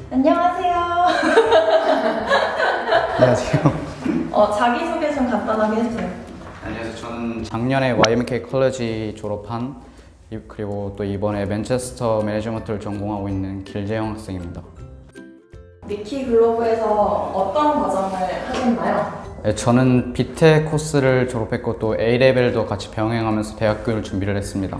안녕하세요. 안녕하세요. 자기소개 좀 간단하게 해주세요. 안녕하세요. 저는 작년에 YMK 컬리지 졸업한 그리고 또 이번에 맨체스터 매니지먼트를 전공하고 있는 길재영 학생입니다. 미키 글로브에서 어떤 과정을 하셨나요? 네, 저는 비텍 코스를 졸업했고 또 A레벨도 같이 병행하면서 대학교를 준비를 했습니다.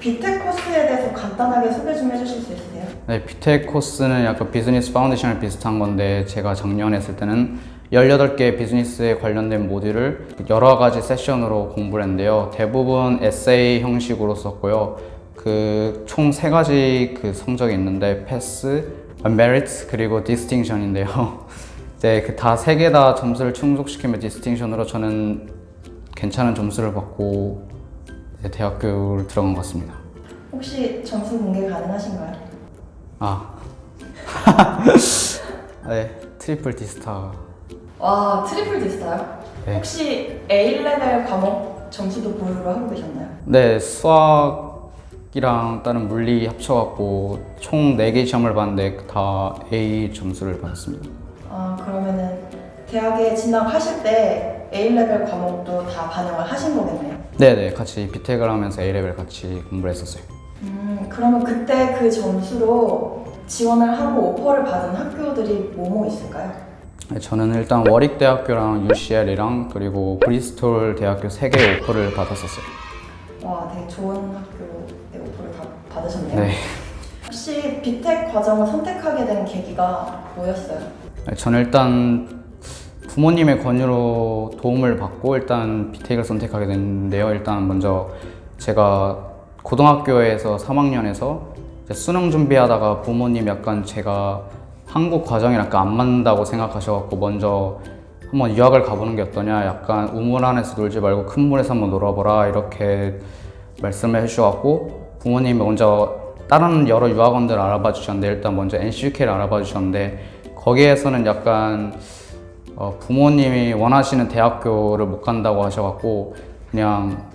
비텍 코스에 대해서 간단하게 소개 좀 해주실 수 있으세요? 네, 비텍 코스는 약간 비즈니스 파운데이션을 비슷한 건데 제가 작년에 했을 때는 18개 비즈니스에 관련된 모듈을 여러 가지 세션으로 공부를 했는데요. 대부분 에세이 형식으로 썼고요. 총 3가지 성적이 있는데 패스, 메리트 그리고 디스팅션인데요. 이제 다 3개 다 점수를 충족시키면 디스팅션으로 저는 괜찮은 점수를 받고 이제 대학교를 들어간 것 같습니다. 혹시 점수 공개 가능하신가요? 네, 트리플 디스타. 와, 트리플 디스타요? 네. 혹시 A레벨 과목 점수도 보유를 하고 계셨나요? 네, 수학이랑 다른 물리 합쳐갖고 총 4개 시험을 봤는데 다 A 점수를 받았습니다. 그러면은 대학에 진학하실 때 A레벨 과목도 다 반영을 하신 거겠네요? 네네, 같이 비텍을 하면서 A레벨 같이 공부를 했었어요. 그러면 그때 그 점수로 지원을 하고 오퍼를 받은 학교들이 뭐뭐 있을까요? 네, 저는 일단 워릭대학교랑 UCL이랑 그리고 브리스톨 대학교 3개의 오퍼를 받았었어요. 와, 되게 좋은 학교에 오퍼를 받으셨네요. 네. 혹시 비텍 과정을 선택하게 된 계기가 뭐였어요? 저는 일단 부모님의 권유로 도움을 받고 일단 비텍을 선택하게 됐는데요. 일단 먼저 제가 고등학교에서 3학년에서 수능 준비하다가 부모님 약간 제가 한국 과정이랑 약간 안 맞는다고 생각하셔갖고 먼저 한번 유학을 가보는 게 어떠냐, 약간 우물 안에서 놀지 말고 큰 물에서 한번 놀아보라 이렇게 말씀을 해주셔갖고 부모님이 먼저 다른 여러 유학원들을 알아봐 주셨는데 일단 먼저 NCUK를 알아봐 주셨는데 거기에서는 약간 부모님이 원하시는 대학교를 못 간다고 하셔갖고 그냥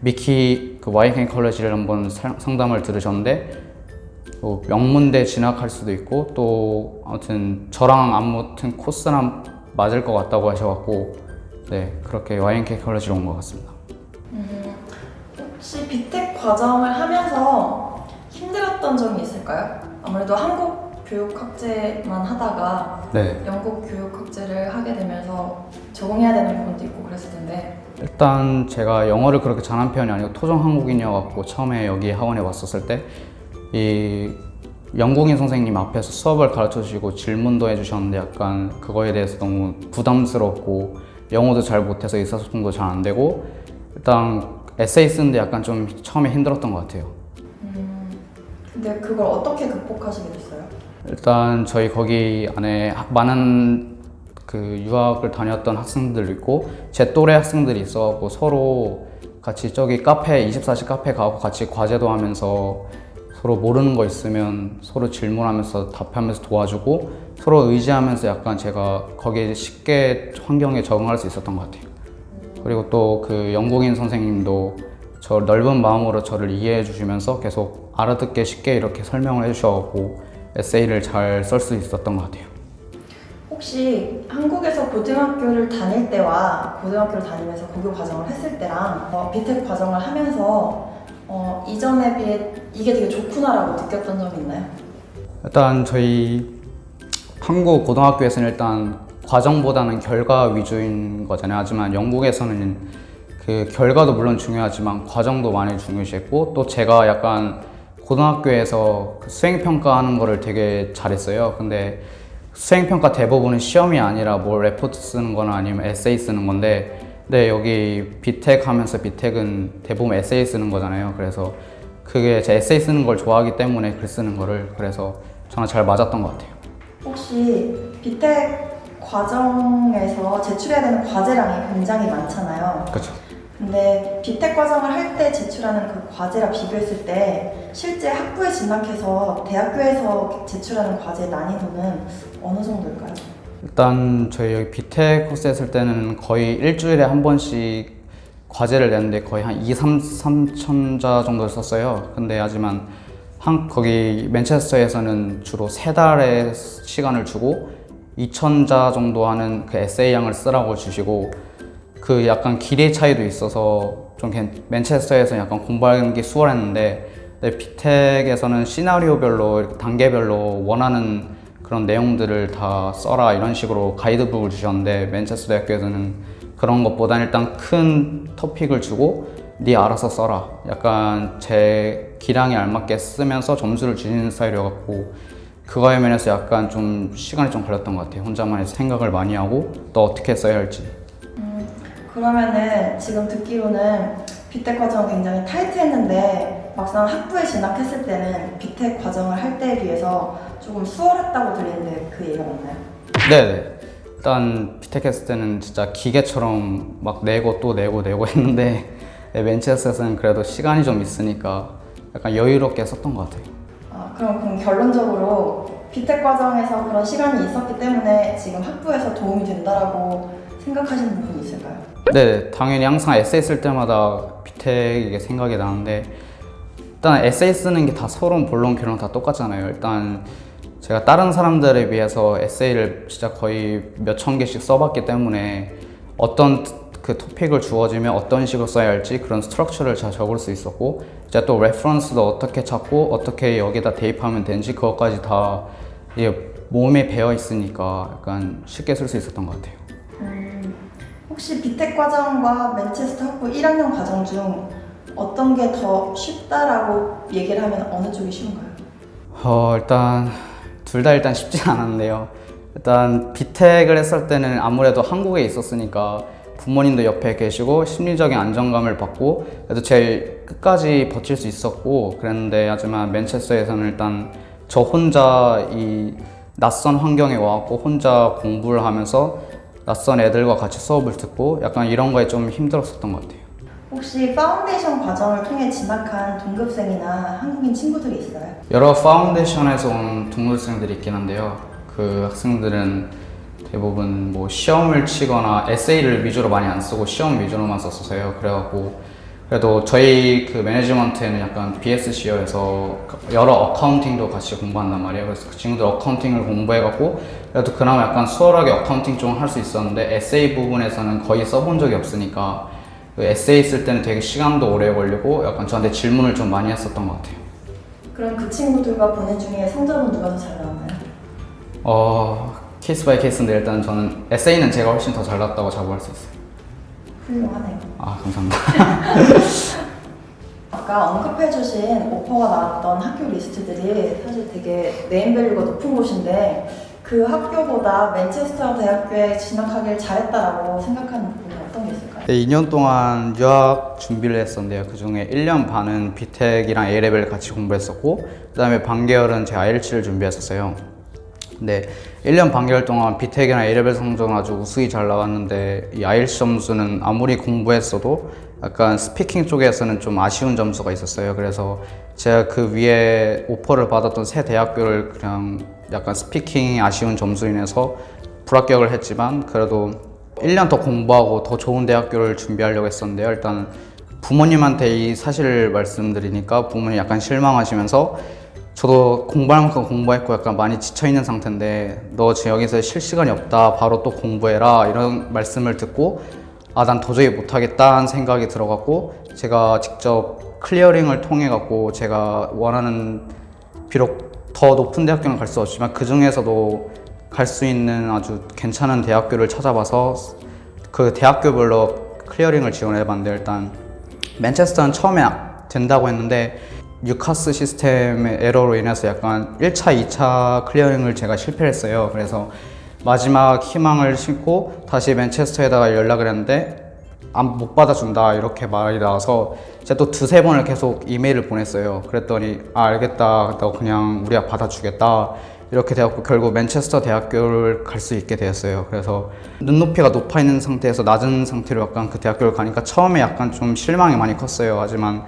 미키 YMK 컬리지를 한번 상담을 들으셨는데 명문대 진학할 수도 있고 또 아무튼 저랑 아무튼 코스랑 맞을 것 같다고 하셔갖고 네, 그렇게 YMK 컬리지로 온 것 같습니다. 혹시 비텍 과정을 하면서 힘들었던 점이 있을까요? 아무래도 한국 교육학제만 하다가 네. 영국 교육학제를 하게 되면서 적응해야 되는 부분도 있고 그랬을 텐데 일단 제가 영어를 그렇게 잘하는 편이 아니고 토종 한국인이어갖고 처음에 여기 학원에 왔었을 때 이 영국인 선생님 앞에서 수업을 가르쳐 주시고 질문도 해주셨는데 약간 그거에 대해서 너무 부담스럽고 영어도 잘 못해서 의사소통도 잘 안 되고 일단 에세이 쓰는데 약간 좀 처음에 힘들었던 것 같아요. 근데 그걸 어떻게 극복하시게 됐어요? 일단 저희 거기 안에 많은 유학을 다녔던 학생들 있고 제 또래 학생들이 있어갖고 서로 같이 저기 24시 카페 가고 같이 과제도 하면서 서로 모르는 거 있으면 서로 질문하면서 답하면서 도와주고 서로 의지하면서 약간 제가 거기에 쉽게 환경에 적응할 수 있었던 것 같아요. 그리고 또 영국인 선생님도 저 넓은 마음으로 저를 이해해 주시면서 계속 알아듣게 쉽게 이렇게 설명을 해 주셔서 에세이를 잘 쓸 수 있었던 것 같아요. 혹시 한국에서 고등학교를 다닐 때와 고등학교를 다니면서 고교 과정을 했을 때랑 비텍 과정을 하면서 이전에 비해 이게 되게 좋구나라고 느꼈던 점이 있나요? 일단 저희 한국 고등학교에서는 일단 과정보다는 결과 위주인 거잖아요. 하지만 영국에서는 결과도 물론 중요하지만 과정도 많이 중요시했고 또 제가 약간 고등학교에서 수행평가하는 거를 되게 잘했어요. 근데 수행평가 대부분은 시험이 아니라 뭐 레포트 쓰는 거나 아니면 에세이 쓰는 건데 근데 여기 비텍 하면서 비텍은 대부분 에세이 쓰는 거잖아요. 그래서 그게 제 에세이 쓰는 걸 좋아하기 때문에 글 쓰는 거를 그래서 저는 잘 맞았던 것 같아요. 혹시 비텍 과정에서 제출해야 되는 과제량이 굉장히 많잖아요. 그렇죠. 근데 비텍 과정을 할 때 제출하는 그 과제랑 비교했을 때 실제 학부에 진학해서 대학교에서 제출하는 과제의 난이도는 어느 정도일까요? 일단 저희 여기 비텍 코스 했을 때는 거의 일주일에 한 번씩 과제를 내는데 거의 한 2, 3천자 정도를 썼어요. 근데 하지만 거기 맨체스터에서는 주로 3달의 시간을 주고 2,000자 정도 하는 그 에세이양을 쓰라고 주시고 그 약간 길이의 차이도 있어서 좀 맨체스터에서는 약간 공부하는 게 수월했는데 비텍에서는 시나리오별로 이렇게 단계별로 원하는 그런 내용들을 다 써라 이런 식으로 가이드북을 주셨는데 맨체스터 대학교에서는 그런 것보단 일단 큰 토픽을 주고 네 알아서 써라 약간 제 기량에 알맞게 쓰면서 점수를 주시는 스타일이어갖고 그거에 면에서 약간 좀 시간이 좀 걸렸던 것 같아요. 혼자만 해서 생각을 많이 하고 또 어떻게 써야 할지. 그러면은 지금 듣기로는 비텍 과정 굉장히 타이트했는데 막상 학부에 진학했을 때는 비텍 과정을 할 때에 비해서 조금 수월했다고 들리는데 그 얘기가 맞나요? 네네. 일단 비텍 했을 때는 진짜 기계처럼 막 내고 또 내고 했는데 맨체스터에서는 그래도 시간이 좀 있으니까 약간 여유롭게 썼던 것 같아요. 그럼 결론적으로 비텍 과정에서 그런 시간이 있었기 때문에 지금 학부에서 도움이 된다라고 생각하시는 부분이 있을까요? 네, 당연히 항상 에세이 쓸 때마다 비텍이 생각이 나는데 일단 에세이 쓰는 게 다 서론, 본론, 결론 다 똑같잖아요. 일단 제가 다른 사람들에 비해서 에세이를 진짜 거의 몇천 개씩 써봤기 때문에 어떤 그 토픽을 주어지면 어떤 식으로 써야 할지 그런 스트럭처를 잘 적을 수 있었고 이제 또 레퍼런스도 어떻게 찾고 어떻게 여기다 대입하면 되는지 그것까지 다 이게 몸에 배어 있으니까 약간 쉽게 쓸 수 있었던 것 같아요. 혹시 비텍 과정과 맨체스터 학부 1학년 과정 중 어떤 게 더 쉽다라고 얘기를 하면 어느 쪽이 쉬운가요? 일단 둘 다 일단 쉽진 않았는데요. 일단 비텍을 했을 때는 아무래도 한국에 있었으니까 부모님도 옆에 계시고 심리적인 안정감을 받고 그래도 제일 끝까지 버틸 수 있었고 그랬는데 하지만 맨체스터에서는 일단 저 혼자 이 낯선 환경에 와갖고 혼자 공부를 하면서 낯선 애들과 같이 수업을 듣고 약간 이런 거에 좀 힘들었었던 것 같아요. 혹시 파운데이션 과정을 통해 진학한 동급생이나 한국인 친구들이 있어요? 여러 파운데이션에서 온 동료생들이 있긴 한데요. 그 학생들은 대부분 뭐 시험을 치거나 에세이를 위주로 많이 안 쓰고 시험 위주로만 썼어요. 그래갖고 그래도 저희 그 매니지먼트에는 약간 BSC여서 여러 어카운팅도 같이 공부한단 말이에요. 그래서 그 친구들 어카운팅을 공부해갖고 그래도 그나마 약간 수월하게 어카운팅 좀 할 수 있었는데 에세이 부분에서는 거의 써본 적이 없으니까 그 에세이 쓸 때는 되게 시간도 오래 걸리고 약간 저한테 질문을 좀 많이 했었던 것 같아요. 그럼 그 친구들과 보낸 중에 성적은 누가 더 잘 나왔나요? 케이스 바이 케이스인데 일단 저는 에세이는 제가 훨씬 더 잘 났다고 자부할 수 있어요. 훌륭하네요. 감사합니다. 아까 언급해주신 오퍼가 나왔던 학교 리스트들이 사실 되게 네임밸류가 높은 곳인데 그 학교보다 맨체스터 대학교에 진학하길 잘했다라고 생각하는 부분이 어떤 게 있을까요? 네, 2년 동안 유학 준비를 했었는데요. 그 중에 1년 반은 비텍이랑 A레벨 같이 공부했었고 그 다음에 반개월은 제가 IELTS를 준비했었어요. 근데 1년 반개월 동안 비텍이랑 A레벨 성적은 아주 우수히 잘 나왔는데 이 IELTS 점수는 아무리 공부했어도 약간 스피킹 쪽에서는 좀 아쉬운 점수가 있었어요. 그래서 제가 그 위에 오퍼를 받았던 세 대학교를 그냥 약간 스피킹이 아쉬운 점수로 인해서 불합격을 했지만 그래도 1년 더 공부하고 더 좋은 대학교를 준비하려고 했었는데요. 일단 부모님한테 이 사실을 말씀드리니까 부모님이 약간 실망하시면서 저도 공부할 만큼 공부했고 약간 많이 지쳐있는 상태인데 너 지금 여기서 쉴 시간이 없다 바로 또 공부해라 이런 말씀을 듣고 난 도저히 못하겠다는 생각이 들어갔고 제가 직접 클리어링을 통해 갖고 제가 원하는 비록 더 높은 대학교는 갈 수 없지만 그 중에서도 갈 수 있는 아주 괜찮은 대학교를 찾아봐서 그 대학교별로 클리어링을 지원해봤는데 일단 맨체스터는 처음에 된다고 했는데 유카스 시스템의 에러로 인해서 약간 1차, 2차 클리어링을 제가 실패를 했어요. 그래서 마지막 희망을 싣고 다시 맨체스터에다가 연락을 했는데 못 받아준다 이렇게 말이 나와서 제가 또 두세 번을 계속 이메일을 보냈어요. 그랬더니 알겠다, 너 그냥 우리가 받아주겠다 이렇게 되었고 결국 맨체스터 대학교를 갈 수 있게 되었어요. 그래서 눈높이가 높아 있는 상태에서 낮은 상태로 약간 그 대학교를 가니까 처음에 약간 좀 실망이 많이 컸어요. 하지만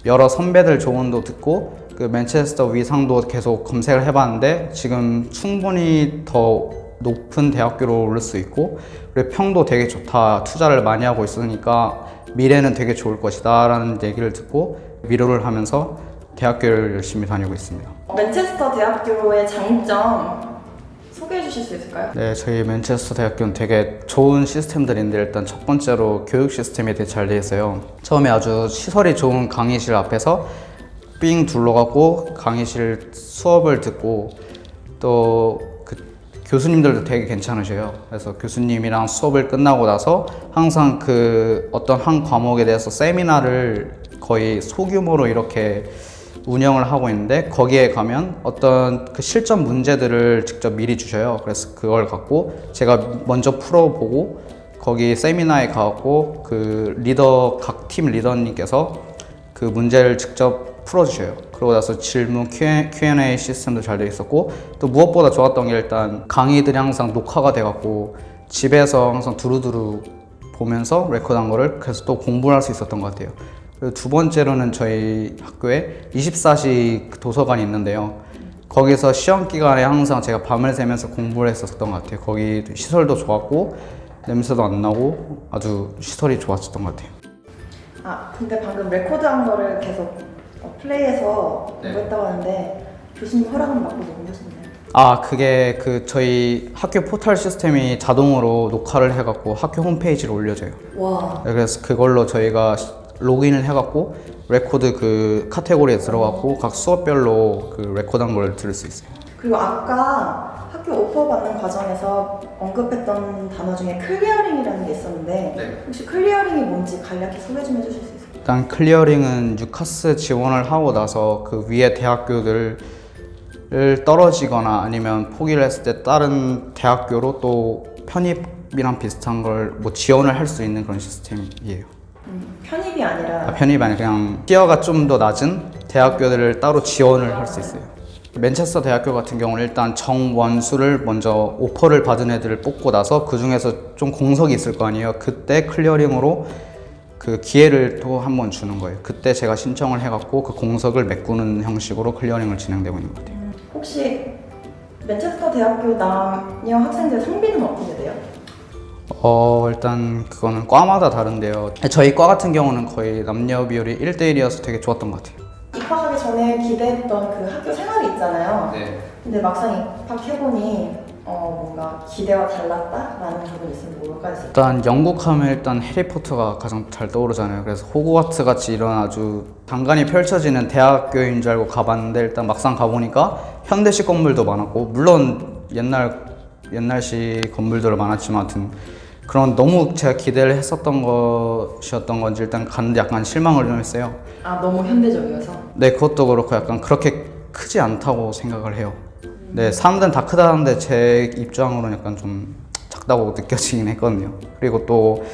여러 선배들 조언도 듣고 그 맨체스터 위상도 계속 검색을 해봤는데 지금 충분히 더 높은 대학교로 오를 수 있고 그리고 평도 되게 좋다, 투자를 많이 하고 있으니까 미래는 되게 좋을 것이다 라는 얘기를 듣고 위로를 하면서 대학교를 열심히 다니고 있습니다. 맨체스터 대학교의 장점 소개해 주실 수 있을까요? 네, 저희 맨체스터 대학교는 되게 좋은 시스템들인데 일단 첫 번째로 교육 시스템이 되게 잘 돼 있어요. 처음에 아주 시설이 좋은 강의실 앞에서 삥 둘러가고 강의실 수업을 듣고 또 그 교수님들도 되게 괜찮으셔요. 그래서 교수님이랑 수업을 끝나고 나서 항상 그 어떤 한 과목에 대해서 세미나를 거의 소규모로 이렇게 운영을 하고 있는데 거기에 가면 어떤 그 실전 문제들을 직접 미리 주셔요. 그래서 그걸 갖고 제가 먼저 풀어보고 거기 세미나에 가고 그 리더 각 팀 리더님께서 그 문제를 직접 풀어주셔요. 그러고 나서 질문 Q&A 시스템도 잘 돼 있었고 또 무엇보다 좋았던 게 일단 강의들이 항상 녹화가 돼갖고 집에서 항상 두루두루 보면서 레코드한 거를 그래서 또 공부를 할 수 있었던 것 같아요. 그리고 두 번째로는 저희 학교에 24시 도서관이 있는데요. 거기서 시험 기간에 항상 제가 밤을 새면서 공부를 했었던 것 같아요. 거기 시설도 좋았고 냄새도 안 나고 아주 시설이 좋았었던 것 같아요. 아, 근데 방금 레코드한 거를 계속 플레이해서 공부했다고 하는데 교수님 허락은 받고 녹음하셨나요? 아, 그게 그 저희 학교 포털 시스템이 자동으로 녹화를 해갖고 학교 홈페이지로 올려져요. 와. 네, 그래서 그걸로 저희가 로그인을 해갖고 레코드 그 카테고리에 들어가고 각 수업별로 그 레코드한 걸 들을 수 있어요. 그리고 아까 학교 오퍼 받는 과정에서 언급했던 단어 중에 클리어링이라는 게 있었는데 혹시 클리어링이 뭔지 간략히 소개 좀 해주실 수 있을까요? 일단 클리어링은 유카스 지원을 하고 나서 그 위에 대학교들을 떨어지거나 아니면 포기를 했을 때 다른 대학교로 또 편입이랑 비슷한 걸 뭐 지원을 할 수 있는 그런 시스템이에요. 편입이 아니라 편입이 아니라 그냥 티어가 좀 더 낮은 대학교들을 따로 지원을 할 수 있어요. 맨체스터 대학교 같은 경우는 일단 정원수를 먼저 오퍼를 받은 애들을 뽑고 나서 그 중에서 좀 공석이 있을 거 아니에요. 그때 클리어링으로 그 기회를 또 한 번 주는 거예요. 그때 제가 신청을 해갖고 그 공석을 메꾸는 형식으로 클리어링을 진행되고 있는 것 같아요. 혹시 맨체스터 대학교 남녀 학생들 성비는 어떻게 돼요? 일단 그거는 과마다 다른데요. 저희 과 같은 경우는 거의 남녀 비율이 1대1이어서 되게 좋았던 것 같아요. 입학하기 전에 기대했던 그 학교 생활이 있잖아요. 네. 근데 막상 입학해보니 뭔가 기대와 달랐다라는 부분이 있으면 뭘까 했어요. 일단 영국 하면 일단 해리포터가 가장 잘 떠오르잖아요. 그래서 호그와트 같이 이런 아주 장관이 펼쳐지는 대학교인 줄 알고 가봤는데 일단 막상 가보니까 현대식 건물도 많았고 물론 옛날식 건물도 많았지만 하여튼 그런 너무 제가 기대를 했었던 것이었던 건지 일단 갔는데 약간 실망을 좀 했어요. 아, 너무 현대적이어서? 네, 그것도 그렇고 약간 그렇게 크지 않다고 생각을 해요. 네, 사람들은 다 크다는데 제 입장으로는 약간 좀 작다고 느껴지긴 했거든요. 그리고 또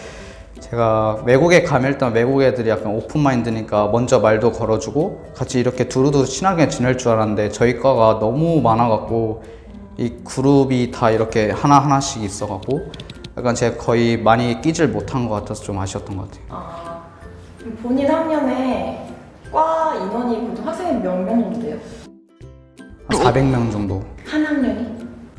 제가 외국에 가면 일단 외국 애들이 약간 오픈마인드니까 먼저 말도 걸어주고 같이 이렇게 두루두루 친하게 지낼 줄 알았는데 저희 과가 너무 많아갖고 이 그룹이 다 이렇게 하나하나씩 있어갖고 약간 제가 거의 많이 끼질 못한 것 같아서 좀 아쉬웠던 것 같아요. 아, 그럼 본인 학년에 과 인원이 보통 학생이 몇 명 정도 돼요? 400명 정도. 한 학년이?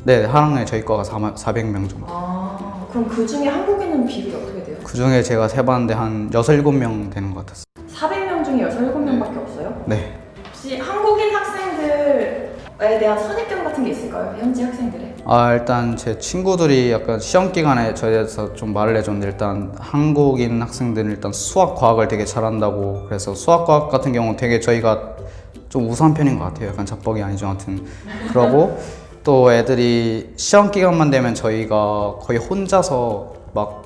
네, 한 학년에 저희 과가 400명 정도. 아, 그럼 그 중에 한국인은 비율이 어떻게 돼요? 그 중에 제가 세봤는데 한 6, 7명 되는 것 같았어요. 400명 중에 6, 7명밖에 없어요? 네. 혹시 한국인 학생들에 대한 선입견 같은 게 있을까요? 현지 학생들의? 일단 제 친구들이 약간 시험 기간에 저에 대해서 좀 말을 해줬는데 일단 한국인 학생들은 일단 수학, 과학을 되게 잘한다고 그래서 수학, 과학 같은 경우는 되게 저희가 좀 우수한 편인 것 같아요. 약간 자뻑이 아니죠. 아무튼 그러고 또 애들이 시험 기간만 되면 저희가 거의 혼자서 막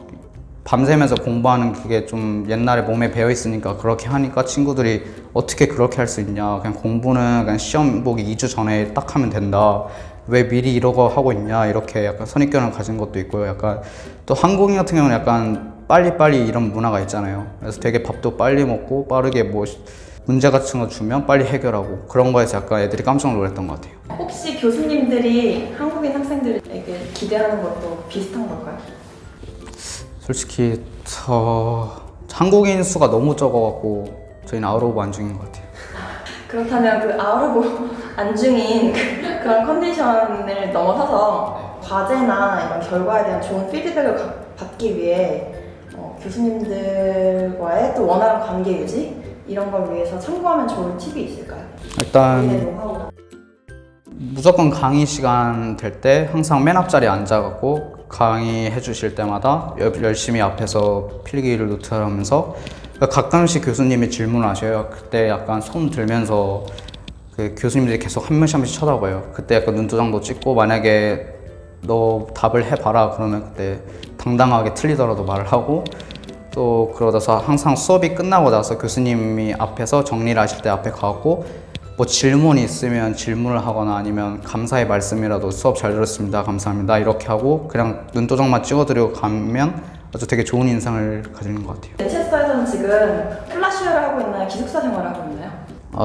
밤새면서 공부하는 그게 좀 옛날에 몸에 배어 있으니까 그렇게 하니까 친구들이 어떻게 그렇게 할 수 있냐. 그냥 공부는 그냥 시험 보기 2주 전에 딱 하면 된다. 왜 미리 이러고 하고 있냐. 이렇게 약간 선입견을 가진 것도 있고요. 약간 또 한국인 같은 경우는 약간 빨리빨리 이런 문화가 있잖아요. 그래서 되게 밥도 빨리 먹고 빠르게 뭐 문제 같은 거 주면 빨리 해결하고 그런 거에서 약간 애들이 깜짝 놀랐던 것 같아요. 혹시 교수님들이 한국인 학생들에게 기대하는 것도 비슷한 걸까요? 솔직히 한국인 수가 너무 적어갖고 저희는 아웃 오브 안중인 것 같아요. 그렇다면 그 아웃 오브 안중인 그런 컨디션을 넘어서서 과제나 이런 결과에 대한 좋은 피드백을 받기 위해 교수님들과의 또 원활한 관계 유지 이런 걸 위해서 참고하면 좋은 팁이 있을까요? 일단 본인의 노하우. 무조건 강의 시간 될 때 항상 맨 앞자리에 앉아갖고 강의해 주실 때마다 열심히 앞에서 필기를 노트하면서 가끔씩 교수님이 질문을 하셔요. 그때 약간 손 들면서 그 교수님들이 계속 한 명씩 쳐다봐요. 그때 약간 눈도장도 찍고 만약에 너 답을 해봐라 그러면 그때 당당하게 틀리더라도 말을 하고 또 그러다서 항상 수업이 끝나고 나서 교수님이 앞에서 정리를 하실 때 앞에 가고 뭐 질문이 있으면 질문을 하거나 아니면 감사의 말씀이라도 수업 잘 들었습니다 감사합니다 이렇게 하고 그냥 눈도장만 찍어드리고 가면 아주 되게 좋은 인상을 가지는 것 같아요. 맨체스터에서는 지금 클래시를 하고 있나요? 기숙사 생활을 하고 있나요?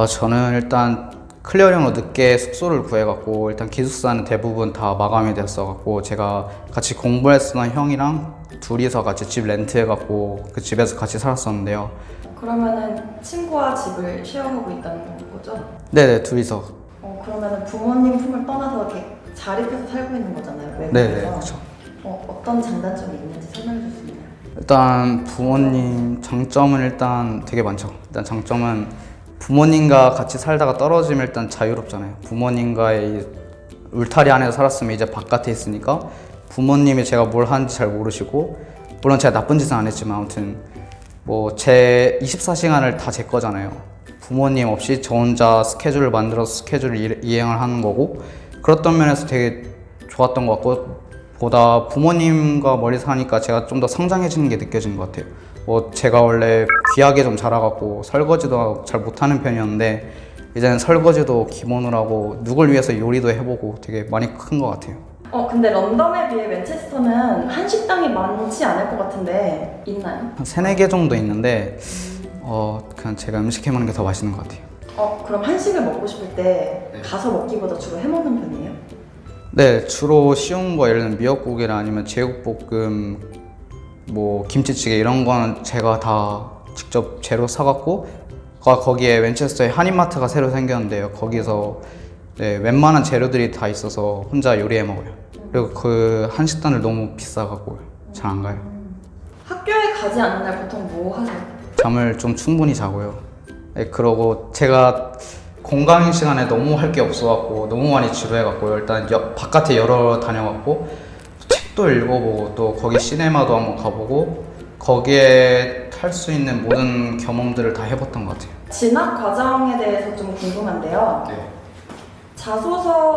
저는 일단 클리어링으로 늦게 숙소를 구해갖고 일단 기숙사는 대부분 다 마감이 됐어갖고 제가 같이 공부했었던 형이랑 둘이서 같이 집 렌트해갖고 그 집에서 같이 살았었는데요. 그러면은 친구와 집을 쉐어하고 있다는 거죠? 네네 둘이서. 그러면은 부모님 품을 떠나서 이렇게 자립해서 살고 있는 거잖아요. 외국에서. 네네 그렇죠. 어떤 장단점이 있는지 설명해 줄 수 있나요? 일단 부모님 장점은 일단 되게 많죠. 일단 장점은 부모님과 같이 살다가 떨어지면 일단 자유롭잖아요. 부모님과의 울타리 안에서 살았으면 이제 바깥에 있으니까 부모님이 제가 뭘 하는지 잘 모르시고 물론 제가 나쁜 짓은 안 했지만 아무튼 뭐 제 24시간을 다 제 거잖아요. 부모님 없이 저 혼자 스케줄을 만들어서 스케줄을 이행을 하는 거고 그랬던 면에서 되게 좋았던 것 같고 보다 부모님과 멀리 사니까 제가 좀 더 성장해지는 게 느껴지는 것 같아요. 뭐 제가 원래 귀하게 좀 자라갖고 설거지도 잘 못하는 편이었는데 이제는 설거지도 기본으로 하고 누굴 위해서 요리도 해보고 되게 많이 큰 것 같아요. 근데 런던에 비해 맨체스터는 한식당이 많지 않을 것 같은데 있나요? 한 3, 4개 정도 있는데 그냥 제가 음식 해먹는 게 더 맛있는 것 같아요. 그럼 한식을 먹고 싶을 때 가서 먹기보다 주로 해먹는 편이에요? 네, 주로 쉬운 거 예를 들면 미역국이나 아니면 제육볶음, 뭐 김치찌개 이런 거는 제가 다 직접 재료 사갖고 거기에 맨체스터에 한인마트가 새로 생겼는데요. 거기서 네, 웬만한 재료들이 다 있어서 혼자 요리해 먹어요. 그리고 그 한식단을 너무 비싸갖고 잘 안 가요. 학교에 가지 않는 날 보통 뭐 하세요? 잠을 좀 충분히 자고요. 네, 그러고 제가 공강 시간에 너무 할 게 없어갖고 너무 많이 지루해갖고 일단 바깥에 여러 다녀갖고 책도 읽어보고 또 거기 시네마도 한번 가보고 거기에 할 수 있는 모든 경험들을 다 해봤던 것 같아요. 진학 과정에 대해서 좀 궁금한데요. 네.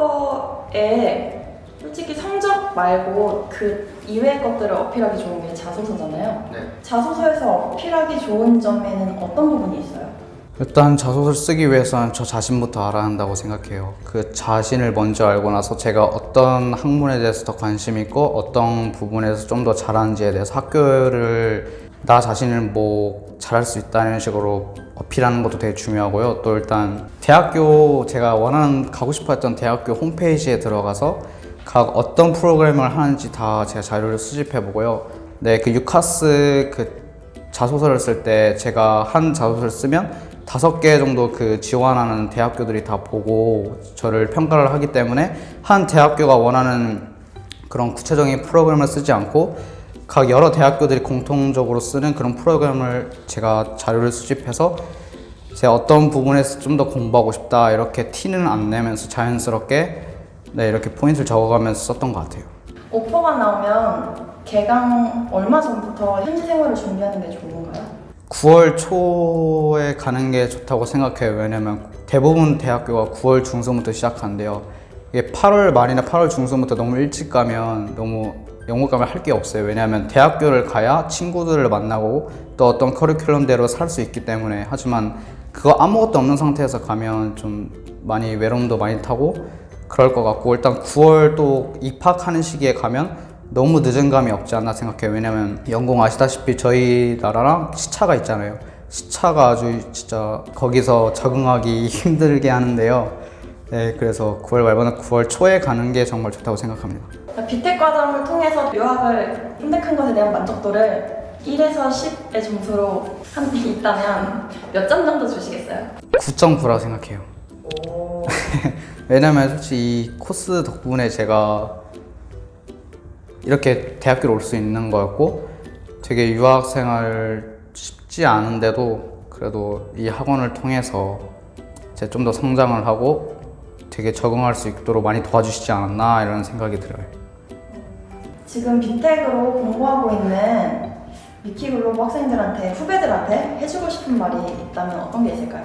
자소서에 솔직히 성적 말고 그 이외의 것들을 어필하기 좋은 게 자소서잖아요. 네. 자소서에서 어필하기 좋은 점에는 어떤 부분이 있어요? 일단 자소서를 쓰기 위해서는 저 자신부터 알아야 한다고 생각해요. 그 자신을 먼저 알고 나서 제가 어떤 학문에 대해서 더 관심 있고 어떤 부분에서 좀 더 잘하는지에 대해서 학교를 나 자신을 뭐 잘할 수 있다는 식으로 어필하는 것도 되게 중요하고요. 또 일단 대학교 제가 가고 싶어 했던 대학교 홈페이지에 들어가서 각 어떤 프로그램을 하는지 다 제가 자료를 수집해 보고요. 네, 그 유카스 그 자소서를 쓸 때 제가 한 자소서를 쓰면 5개 정도 그 지원하는 대학교들이 다 보고 저를 평가를 하기 때문에 한 대학교가 원하는 그런 구체적인 프로그램을 쓰지 않고 각 여러 대학교들이 공통적으로 쓰는 그런 프로그램을 제가 자료를 수집해서 제가 어떤 부분에서 좀 더 공부하고 싶다 이렇게 티는 안 내면서 자연스럽게 네, 이렇게 포인트를 적어가면서 썼던 것 같아요. 오퍼가 나오면 개강 얼마 전부터 현지 생활을 준비하는 게 좋은가요? 9월 초에 가는 게 좋다고 생각해요. 왜냐면 대부분 대학교가 9월 중순부터 시작하는데요. 이게 8월 말이나 8월 중순부터 너무 일찍 가면 너무 영국 가면 할 게 없어요. 왜냐하면 대학교를 가야 친구들을 만나고 또 어떤 커리큘럼대로 살 수 있기 때문에. 하지만 그거 아무것도 없는 상태에서 가면 좀 많이 외로움도 많이 타고 그럴 것 같고 일단 9월 또 입학하는 시기에 가면 너무 늦은 감이 없지 않나 생각해요. 왜냐면 영국 아시다시피 저희 나라랑 시차가 있잖아요. 시차가 아주 진짜 거기서 적응하기 힘들게 하는데요. 네, 그래서 9월 말보다 9월 초에 가는 게 정말 좋다고 생각합니다. 비텍 과정을 통해서 유학을 선택한 것에 대한 만족도를 1에서 10의 점수로 한 게 있다면 몇 점 정도 주시겠어요? 9.9라고 생각해요. 오. 왜냐면 솔직히 이 코스 덕분에 제가 이렇게 대학교를 올 수 있는 거였고 되게 유학생활 쉽지 않은데도 그래도 이 학원을 통해서 이제 좀 더 성장을 하고 되게 적응할 수 있도록 많이 도와주시지 않았나 이런 생각이 들어요. 지금 비텍으로 공부하고 있는 위키글로벌 학생들한테, 후배들한테 해주고 싶은 말이 있다면 어떤 게 있을까요?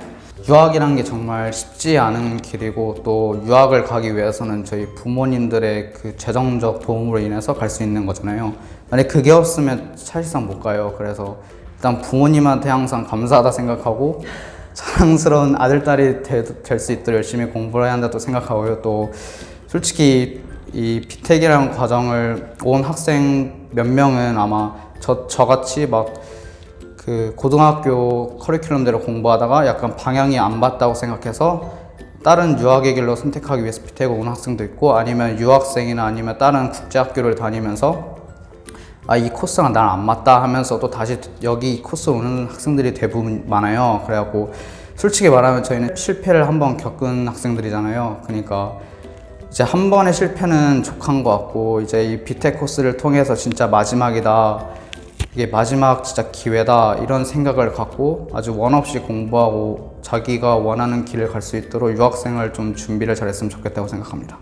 유학이란 게 정말 쉽지 않은 길이고 또 유학을 가기 위해서는 저희 부모님들의 그 재정적 도움으로 인해서 갈 수 있는 거잖아요. 만약 그게 없으면 사실상 못 가요. 그래서 일단 부모님한테 항상 감사하다 생각하고 자랑스러운 아들, 딸이 될 수 있도록 열심히 공부를 해야 한다고 생각하고요. 또 솔직히 이 비텍이라는 과정을 온 학생 몇 명은 아마 저같이 막 그 고등학교 커리큘럼대로 공부하다가 약간 방향이 안 맞다고 생각해서 다른 유학의 길로 선택하기 위해서 비텍을 온 학생도 있고, 아니면 유학생이나 아니면 다른 국제학교를 다니면서 이 코스가 난 안 맞다 하면서 또 다시 여기 이 코스 오는 학생들이 대부분 많아요. 그래갖고 솔직히 말하면 저희는 실패를 한번 겪은 학생들이잖아요. 그러니까 이제 한 번의 실패는 족한 것 같고, 이제 이 비텍 코스를 통해서 진짜 마지막이다, 이게 마지막 진짜 기회다, 이런 생각을 갖고 아주 원 없이 공부하고 자기가 원하는 길을 갈 수 있도록 유학생활 좀 준비를 잘했으면 좋겠다고 생각합니다.